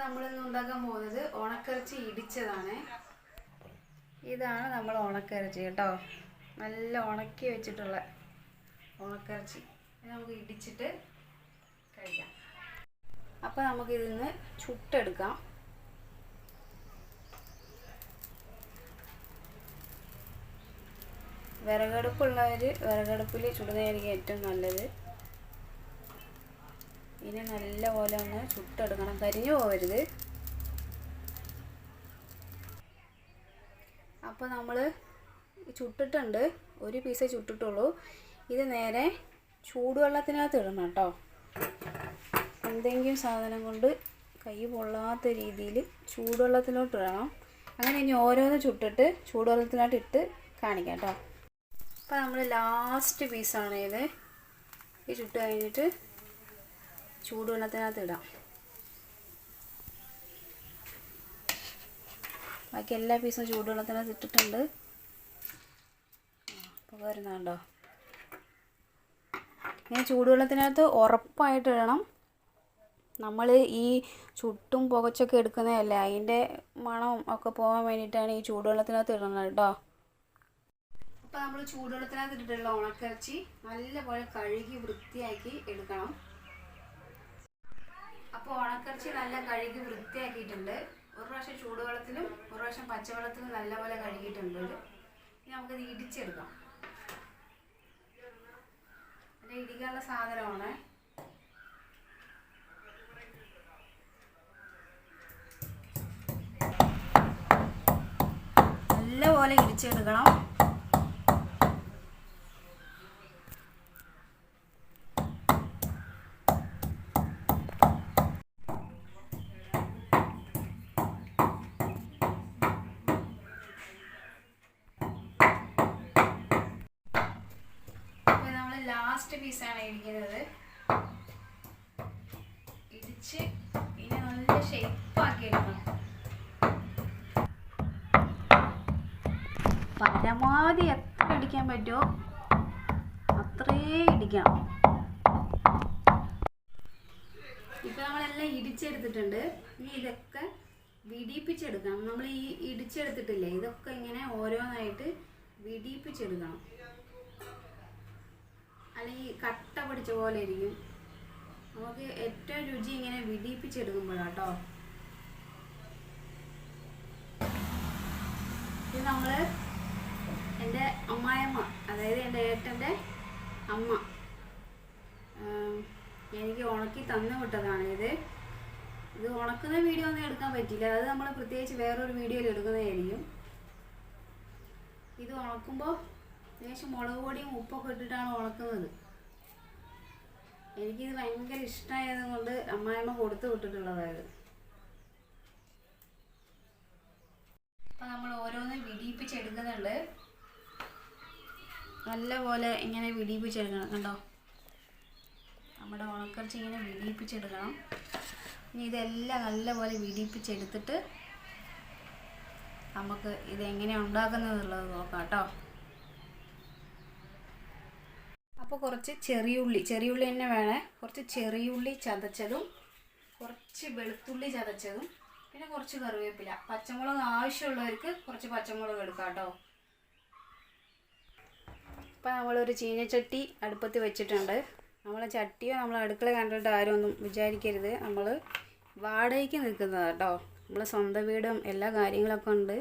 നമ്മളിന്ന് ഉണ്ടാക്കാൻ പോകുന്നത് ഉണക്കയിറച്ചി ഇടിച്ചതാണ്. ഇതാണ് നമ്മൾ ഉണക്കയിറച്ചി കേട്ടോ. നല്ല ഉണക്കി വെച്ചിട്ടുള്ള ഉണക്കയിറച്ചി. ഇത് നമുക്ക് ഇടിച്ചിട്ട് കഴിക്കാം. അപ്പോൾ നമുക്കിതിന്ന് ചുട്ടെടുക്കാം. വിറകടുപ്പുള്ളവർ വിറകടുപ്പിൽ ചുടുന്നതായിരിക്കും ഏറ്റവും നല്ലത്. ഇതിനെ നല്ലപോലെ ഒന്ന് ചുട്ടെടുക്കണം, കരിഞ്ഞു പോകരുത്. അപ്പോൾ നമ്മൾ ചുട്ടിട്ടുണ്ട്, ഒരു പീസേ ചുട്ടിട്ടുള്ളൂ. ഇത് നേരെ ചൂടുവെള്ളത്തിനകത്ത് ഇടണം കേട്ടോ. എന്തെങ്കിലും സാധനം കൊണ്ട് കൈ പൊള്ളാത്ത രീതിയിൽ ചൂടുവെള്ളത്തിലോട്ട് ഇടണം. അങ്ങനെ ഇനി ഓരോന്ന് ചുട്ടിട്ട് ചൂടുവെള്ളത്തിനകത്ത് ഇട്ട് കാണിക്കാം കേട്ടോ. അപ്പോൾ നമ്മൾ ലാസ്റ്റ് പീസാണ് ഇത്. ഈ ചുട്ട് കഴിഞ്ഞിട്ട് ചൂടുവെള്ളത്തിനകത്ത് ഇടാം. ബാക്കി എല്ലാ പീസും ചൂടുവെള്ളത്തിനകത്ത് ഇട്ടിട്ടുണ്ട്. അപ്പോൾ വരുന്നുണ്ടോ? ഇങ്ങനെ ചൂടുവെള്ളത്തിനകത്ത് ഉറപ്പായിട്ട് ഇടണം. നമ്മൾ ഈ ചുട്ടും പുകച്ചൊക്കെ എടുക്കുന്നതല്ലേ, അതിൻ്റെ മണം ഒക്കെ പോകാൻ വേണ്ടിയിട്ടാണ് ഈ ചൂടുവെള്ളത്തിനകത്ത് ഇടണം കേട്ടോ. അപ്പോൾ നമ്മൾ ചൂടുവെള്ളത്തിനകത്ത് ഇട്ടിട്ടുള്ള ഉണക്കയിറച്ചി നല്ലപോലെ കഴുകി വൃത്തിയാക്കി എടുക്കണം. അപ്പോൾ ഉണക്കയിറച്ചി നല്ല കഴുകി വൃത്തിയാക്കിയിട്ടുണ്ട്. ഒരു പ്രാവശ്യം ചൂടുവെള്ളത്തിലും ഒരു പ്രാവശ്യം പച്ചവെള്ളത്തിലും നല്ലപോലെ കഴുകിയിട്ടുണ്ട്. ഇനി നമുക്കിത് ഇടിച്ചെടുക്കാം. പിന്നെ ഇടിക്കാനുള്ള സാധനമാണ്. നല്ലപോലെ ഇടിച്ചെടുക്കണം. ലാസ്റ്റ് പീസാണ് ഇടിക്കുന്നത്. ഇടിച്ച് ഇതിനെ നല്ല ഷേപ്പാക്കി എടുക്കണം. പരമാവധി എത്ര ഇടിക്കാൻ പറ്റുമോ അത്രേ ഇടിക്കണം. ഇപ്പം നമ്മളെല്ലാം ഇടിച്ചെടുത്തിട്ടുണ്ട്. ഇനി ഇതൊക്കെ വിടിയിപ്പിച്ചെടുക്കണം. നമ്മൾ ഈ ഇടിച്ചെടുത്തിട്ടില്ലേ, ഇതൊക്കെ ഇങ്ങനെ ഓരോന്നായിട്ട് വിടിയിപ്പിച്ചെടുക്കണം. അല്ലെങ്കിൽ കട്ട പിടിച്ച പോലെ ഇരിക്കും. നമുക്ക് ഏറ്റവും രുചി ഇങ്ങനെ വിടിയിപ്പിച്ചെടുക്കുമ്പോഴാട്ടോ. ഇത് നമ്മൾ എൻ്റെ അമ്മായിയമ്മ, അതായത് എൻ്റെ ഏട്ടൻ്റെ അമ്മ എനിക്ക് ഉണക്കി തന്നു വിട്ടതാണ്. ഇത് ഉണക്കുന്ന വീഡിയോ ഒന്നും എടുക്കാൻ പറ്റില്ല. അത് നമ്മൾ പ്രത്യേകിച്ച് വേറൊരു വീഡിയോയിൽ എടുക്കുന്നതായിരിക്കും. ഇത് ഉണക്കുമ്പോൾ ലേശം മുളക് പൊടിയും ഉപ്പൊക്കെ ഇട്ടിട്ടാണ് ഉണക്കുന്നത്. എനിക്കിത് ഭയങ്കര ഇഷ്ടമായത് കൊണ്ട് അമ്മായിമ്മ കൊടുത്തു വിട്ടിട്ടുള്ളതായത്. അപ്പം നമ്മൾ ഓരോന്ന് വിടിയിപ്പിച്ചെടുക്കുന്നുണ്ട്. നല്ലപോലെ ഇങ്ങനെ വിടിയിപ്പിച്ചെടുക്കണം കണ്ടോ. നമ്മുടെ ഉണക്കയിറച്ചി ഇങ്ങനെ വിടിയിപ്പിച്ചെടുക്കണം. ഇനി ഇതെല്ലാം നല്ലപോലെ വിടിയിപ്പിച്ചെടുത്തിട്ട് നമുക്ക് ഇതെങ്ങനെയാണ് ഉണ്ടാക്കുന്നതെന്നുള്ളത് നോക്കാം കേട്ടോ. അപ്പോൾ കുറച്ച് ചെറിയുള്ളി തന്നെ വേണേ. കുറച്ച് ചെറിയുള്ളി ചതച്ചതും കുറച്ച് വെളുത്തുള്ളി ചതച്ചതും പിന്നെ കുറച്ച് കറിവേപ്പില. പച്ചമുളക് ആവശ്യമുള്ളവർക്ക് കുറച്ച് പച്ചമുളക് എടുക്കാം കേട്ടോ. അപ്പോൾ നമ്മളൊരു ചീനച്ചട്ടി അടുപ്പത്ത് വെച്ചിട്ടുണ്ട്. നമ്മളെ ചട്ടിയോ നമ്മൾ അടുക്കള കണ്ടിട്ട് ആരും ഒന്നും വിചാരിക്കരുത്. നമ്മൾ വാടകയ്ക്ക് നിൽക്കുന്നതാണ് കേട്ടോ. നമ്മൾ സ്വന്തം വീടും എല്ലാ കാര്യങ്ങളൊക്കെ ഉണ്ട്.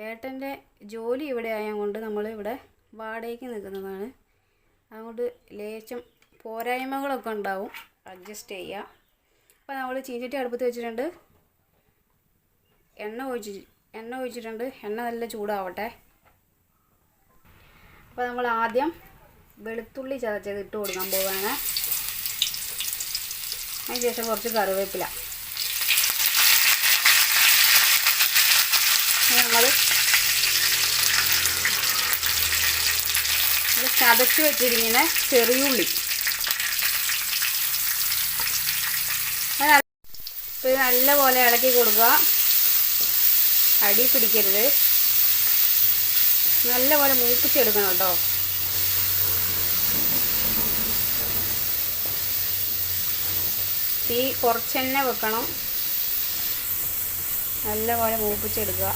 ഏട്ടൻ്റെ ജോലി ഇവിടെ ആയതുകൊണ്ട് നമ്മൾ ഇവിടെ വാടകയ്ക്ക് നിൽക്കുന്നതാണ്. അതുകൊണ്ട് ലേശം പോരായ്മകളൊക്കെ ഉണ്ടാവും, അഡ്ജസ്റ്റ് ചെയ്യുക. അപ്പോൾ നമ്മൾ ചീനച്ചട്ടി അടുപ്പത്ത് വെച്ചിട്ടുണ്ട്. എണ്ണ ഒഴിച്ചിട്ടുണ്ട്. എണ്ണ നല്ല ചൂടാവട്ടെ. അപ്പോൾ നമ്മൾ ആദ്യം വെളുത്തുള്ളി ചതച്ചത് ഇട്ട് കൊടുക്കാൻ പോവുകയാണ്. അതിന് ശേഷം കുറച്ച് കറിവേപ്പില. നമ്മൾ ചതച്ച് വെച്ചിരിക്കുന്ന ചെറിയുള്ളി ഇത് നല്ലപോലെ ഇളക്കി കൊടുക്കുക. അടി പിടിക്കരുത്. നല്ലപോലെ മൂപ്പിച്ചെടുക്കണം കേട്ടോ. തീ കുറച്ച് തന്നെ വെക്കണം. നല്ലപോലെ മൂപ്പിച്ചെടുക്കുക.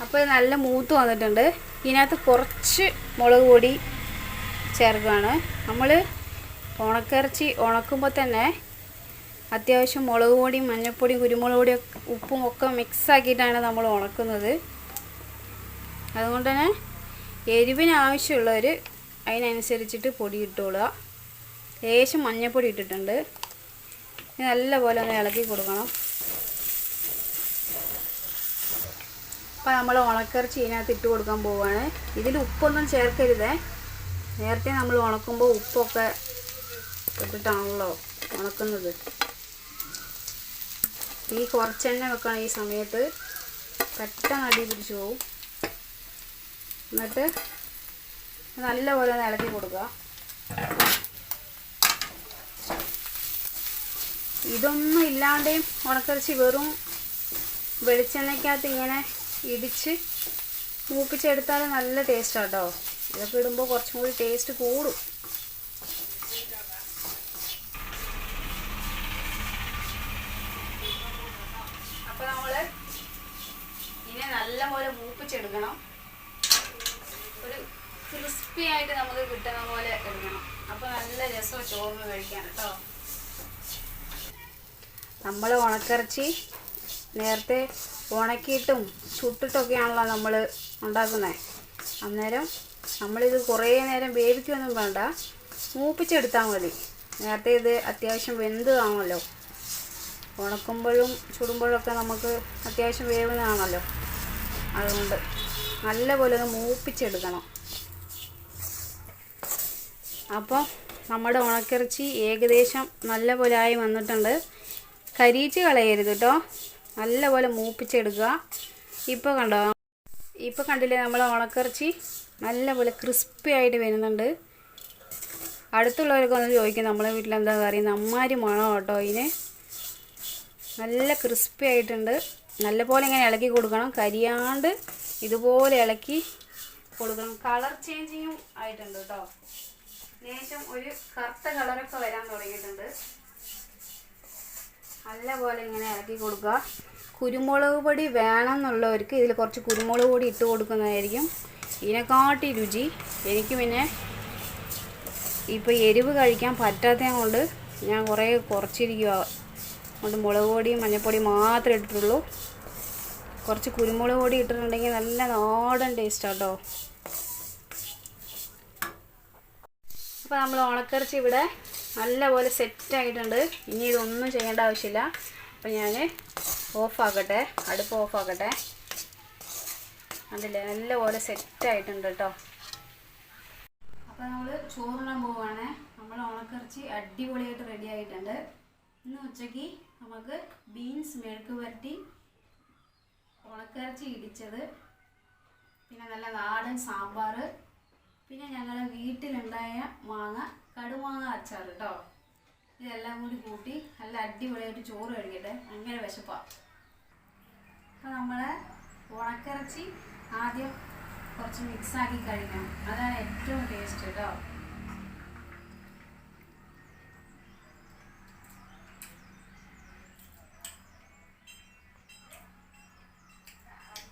അപ്പോൾ ഇത് നല്ല മൂത്ത് വന്നിട്ടുണ്ട്. ഇതിനകത്ത് കുറച്ച് മുളക് പൊടി ചേർക്കുകയാണ്. നമ്മൾ ഉണക്കിറച്ചി ഉണക്കുമ്പോൾ തന്നെ അത്യാവശ്യം മുളക് പൊടിയും മഞ്ഞൾപ്പൊടിയും കുരുമുളക് പൊടിയും ഉപ്പും ഒക്കെ മിക്സാക്കിയിട്ടാണ് നമ്മൾ ഉണക്കുന്നത്. അതുകൊണ്ട് തന്നെ എരിവിന് ആവശ്യമുള്ളവർ അതിനനുസരിച്ചിട്ട് പൊടി ഇട്ടുകൊള്ളുക. ലേശം മഞ്ഞൾപ്പൊടി ഇട്ടിട്ടുണ്ട്. നല്ലപോലെ ഒന്ന് ഇളക്കി കൊടുക്കണം. അപ്പോൾ നമ്മൾ ഉണക്കിറച്ചി ഇതിനകത്ത് ഇട്ട് കൊടുക്കാൻ പോവുകയാണ്. ഇതിൽ ഉപ്പൊന്നും ചേർക്കരുതേ. നേരത്തെ നമ്മൾ ഉണക്കുമ്പോൾ ഉപ്പൊക്കെ ഇട്ടിട്ടാണല്ലോ ഉണക്കുന്നത്. ഈ കുറച്ചെണ്ണ വെക്കണം. ഈ സമയത്ത് പെട്ടെന്ന് അടി പിടിച്ച് പോവും. എന്നിട്ട് നല്ലപോലെ ഒന്ന് ഇളക്കി കൊടുക്കുക. ഇതൊന്നും ഇല്ലാതെയും ഉണക്കിറച്ചി വെറും വെളിച്ചെണ്ണയ്ക്കകത്ത് ഇങ്ങനെ ഇടിച്ച് മൂപ്പിച്ചെടുത്താൽ നല്ല ടേസ്റ്റാണ് കേട്ടോ. ഇതൊക്കെ ഇടുമ്പോൾ കുറച്ചും കൂടി ടേസ്റ്റ് കൂടും. അപ്പോൾ നമ്മൾ ഇതിനെ നല്ലപോലെ മൂപ്പിച്ചെടുക്കണം. ഒരു ക്രിസ്പി ആയിട്ട് നമുക്ക് കിട്ടുന്ന പോലെ എടുക്കണം. അപ്പോൾ നല്ല രസം ചോറിന് കഴിക്കാൻ കേട്ടോ. നമ്മൾ ഉണക്കിറച്ചി നേരത്തെ ഉണക്കിയിട്ടും ചുട്ടിട്ടൊക്കെയാണല്ലോ നമ്മൾ ഉണ്ടാക്കുന്നത്. അന്നേരം നമ്മളിത് കുറേ നേരം വേവിക്കൊന്നും വേണ്ട, മൂപ്പിച്ചെടുത്താൽ മതി. നേരത്തെ ഇത് അത്യാവശ്യം വെന്ത് കാണുമല്ലോ. ഉണക്കുമ്പോഴും ചുടുമ്പോഴൊക്കെ നമുക്ക് അത്യാവശ്യം വേവുന്നതാണല്ലോ. അതുകൊണ്ട് നല്ലപോലെ ഒന്ന് മൂപ്പിച്ചെടുക്കണം. അപ്പോൾ നമ്മുടെ ഉണക്കിറച്ചി ഏകദേശം നല്ലപോലെ ആയി വന്നിട്ടുണ്ട്. കരിയിച്ച് കളയരുത് കേട്ടോ. നല്ലപോലെ മൂപ്പിച്ചെടുക്കുക. ഇപ്പോൾ കണ്ടോ, ഇപ്പോൾ കണ്ടില്ലേ നമ്മൾ ഉണക്കിറച്ചി നല്ലപോലെ ക്രിസ്പി ആയിട്ട് വരുന്നുണ്ട്. അടുത്തുള്ളവരൊക്കെ ഒന്ന് ചോദിക്കും നമ്മളെ വീട്ടിൽ എന്താ കറി, അമ്മാതിരി മണം കേട്ടോ. ഇതിന് നല്ല ക്രിസ്പി ആയിട്ടുണ്ട്. നല്ലപോലെ ഇങ്ങനെ ഇളക്കി കൊടുക്കണം. കരിയാണ്ട് ഇതുപോലെ ഇളക്കി കൊടുക്കണം. കളർ ചേഞ്ചിങ്ങും ആയിട്ടുണ്ട് കേട്ടോ. ലേശം ഒരു കറുത്ത കളറൊക്കെ വരാൻ തുടങ്ങിയിട്ടുണ്ട്. നല്ലപോലെ ഇങ്ങനെ ഇളക്കി കൊടുക്കുക. കുരുമുളക് പൊടി വേണമെന്നുള്ളവർക്ക് ഇതിൽ കുറച്ച് കുരുമുളക് പൊടി ഇട്ട് കൊടുക്കുന്നതായിരിക്കും ഇതിനെക്കാട്ടി രുചി. എനിക്ക് പിന്നെ ഇപ്പോൾ എരിവ് കഴിക്കാൻ പറ്റാത്തത് കൊണ്ട് ഞാൻ കുറച്ചിരിക്കുക. അതുകൊണ്ട് മുളക് പൊടിയും മഞ്ഞൾപ്പൊടിയും മാത്രമേ ഇട്ടിട്ടുള്ളൂ. കുറച്ച് കുരുമുളക് പൊടി ഇട്ടിട്ടുണ്ടെങ്കിൽ നല്ല നാടൻ ടേസ്റ്റാണ് കേട്ടോ. അപ്പോൾ നമ്മൾ ഉണക്കിറച്ചി ഇവിടെ നല്ലപോലെ സെറ്റായിട്ടുണ്ട്. ഇനി ഇതൊന്നും ചെയ്യേണ്ട ആവശ്യമില്ല. അപ്പോൾ ഞാൻ ഓഫാക്കട്ടെ, അടുപ്പ് ഓഫാക്കട്ടെ. അതില്ലേ നല്ലപോലെ സെറ്റായിട്ടുണ്ട് കേട്ടോ. അപ്പോൾ നമ്മൾ ചോറിനാൻ പോവുകയാണ്. നമ്മൾ ഉണക്കിറച്ചി അടിപൊളിയായിട്ട് റെഡി ആയിട്ടുണ്ട്. ഇന്ന് ഉച്ചയ്ക്ക് നമുക്ക് ബീൻസ് മെഴുക്ക് പുരട്ടി, ഉണക്കിറച്ചി ഇടിച്ചത്, പിന്നെ നല്ല നാടൻ സാമ്പാർ, പിന്നെ ഞങ്ങൾ വീട്ടിലുണ്ടായ മാങ്ങ, കടുമാങ്ങ അച്ചാർ കേട്ടോ. ഇതെല്ലാം കൂടി കൂട്ടി നല്ല അടിപൊളിയായിട്ട് ചോറ് കഴിക്കട്ടെ. അങ്ങനെ വിശപ്പാണ്. അപ്പോൾ നമ്മൾ ഉണക്കിറച്ചി ആദ്യം കുറച്ച് മിക്സാക്കി കഴിക്കണം. അതാണ് ഏറ്റവും ടേസ്റ്റ് കേട്ടോ.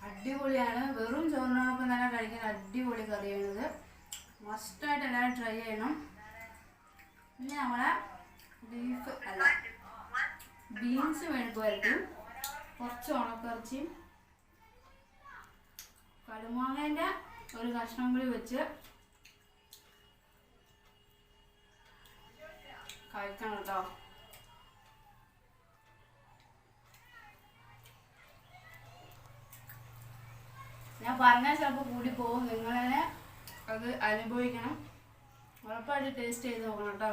അടിപൊളിയാണ്. വെറും ചോറിനോടൊപ്പം തന്നെ കഴിക്കാൻ അടിപൊളി കറിയാണിത്. മസ്റ്റായിട്ട് എല്ലാവരും ട്രൈ ചെയ്യണം. പിന്നെ നമ്മളെ ബീൻസ് മെഴുക്ക് പുരട്ടും, കുറച്ച് ഉണക്കിറച്ചിയും കടുമാങ്ങേൻ്റെ ഒരു കഷ്ണം കൂടി വെച്ച് കഴിക്കണം കേട്ടോ. ഞാൻ പറഞ്ഞാൽ ചിലപ്പോൾ കൂടി പോകും. നിങ്ങളെ അത് അനുഭവിക്കണം. ഉറപ്പായിട്ട് ടേസ്റ്റ് ചെയ്ത് നോക്കണം കേട്ടോ.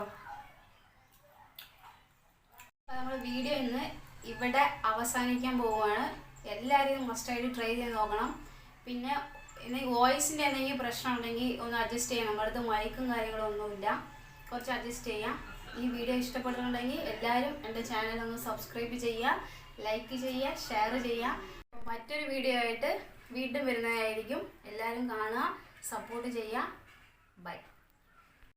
അപ്പോൾ നമ്മൾ വീഡിയോ ഇന്ന് ഇവിടെ അവസാനിക്കാൻ പോവുകയാണ്. എല്ലാവരും മസ്റ്റായിട്ട് ട്രൈ ചെയ്ത് നോക്കണം. പിന്നെ വോയിസിൻ്റെ എന്തെങ്കിലും പ്രശ്നം ഉണ്ടെങ്കിൽ ഒന്ന് അഡ്ജസ്റ്റ് ചെയ്യാം. നമ്മുടെ അടുത്ത് മൈക്കും കാര്യങ്ങളും ഒന്നുമില്ല. കുറച്ച് അഡ്ജസ്റ്റ് ചെയ്യാം. ഈ വീഡിയോ ഇഷ്ടപ്പെട്ടിട്ടുണ്ടെങ്കിൽ എല്ലാവരും എൻ്റെ ചാനൽ ഒന്ന് സബ്സ്ക്രൈബ് ചെയ്യുക, ലൈക്ക് ചെയ്യുക, ഷെയർ ചെയ്യുക. മറ്റൊരു വീഡിയോ ആയിട്ട് വീണ്ടും വരുന്നതായിരിക്കും. എല്ലാവരും കാണുക, സപ്പോർട്ട് ചെയ്യുക. ബൈ.